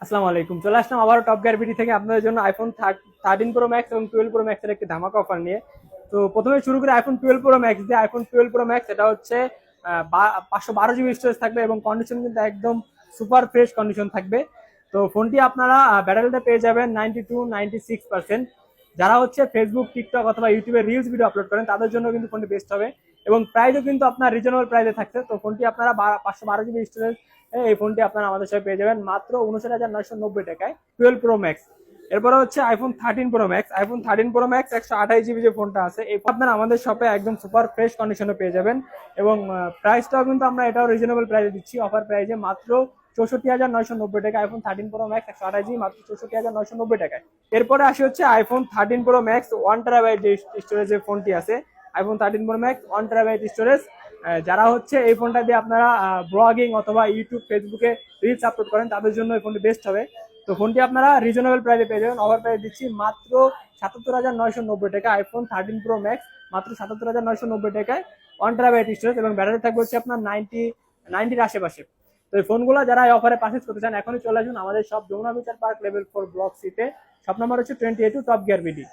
আসসালামু আলাইকুম। চলে আসলাম আবার টপ গিয়ার বিডি থেকে আপনাদের জন্য আইফোন 13 প্রো ম্যাক্স এবং 12 প্রো ম্যাক্স এর একটি ধামাকা অফার নিয়ে। তো প্রথমে শুরু করে আইফোন 12 প্রো ম্যাক্স দিয়ে। আইফোন 12 প্রো ম্যাক্স এটা হচ্ছে 512 জিবি স্টোরেজ থাকবে এবং কন্ডিশন কিন্তু একদম সুপার ফ্রেশ কন্ডিশন থাকবে। তো ফোনটি আপনারা ব্যাটারিটা পেয়ে যাবেন 92-96%। যারা হচ্ছে ফেসবুক, টিকটক অথবা ইউটিউবে রিলস ভিডিও আপলোড করেন তাদের জন্য কিন্তু ফোনটি বেস্ট হবে। এবং প্রাইসও কিন্তু আপনার রিজনেবল প্রাইসে থাকছে। তো ফোনটি আপনারা 512 জিবি স্টোরেজ এই ফোনটি আপনারা আমাদের সাথে পেয়ে যাবেন মাত্র 59,990 টাকায় 12 প্রো ম্যাক্স। এরপরে হচ্ছে iPhone 13 pro max. IPhone 13 pro max 128 GB যে ফোনটা আছে এই ফোন আপনারা আমাদের শপে একদম সুপার ফ্রেশ কন্ডিশনে পেয়ে যাবেন। এবং প্রাইসটাও কিন্তু আমরা এটাও রিজনেবল প্রাইসে দিচ্ছি, অফার প্রাইসে মাত্র 64,990 টাকা। আইফোন 13 প্রো ম্যাক্স 128 জিবি মাত্র 64,990 টাকায়। এরপরে আসি হচ্ছে আইফোন 13 প্রো ম্যাক্স 1 টেরাবাইট যে স্টোরেজের ফোনটি আছে। IPhone 13 pro max 1 terabyte storage. যারা হচ্ছে এই ফোনটা দিয়ে আপনারা ব্লগিং অথবা ইউটিউব, ফেসবুকে রিলস আপলোড করেন তাদের জন্য এই ফোনটি বেস্ট হবে। তো ফোনটি আপনারা রিজনেবল প্রাইসে পেয়ে যাবেন, অফার প্রাইস দিচ্ছি মাত্র 77,990 টাকা। আইফোন 13 প্রো ম্যাক্স মাত্র 77,990 টাকায় 1 টেরাবাইট স্টোরেজ এবং ব্যাটারি থাকবে হচ্ছে আপনার 90-90-র আশেপাশে। তো এই ফোনগুলো যারা এই অফারে পারচেজ করতে চান এখনই চলে আসুন আমাদের সব, Jamuna future park level 4 block সিতে। শপ নাম্বার হচ্ছে 28 টপ গিয়ার বিডি।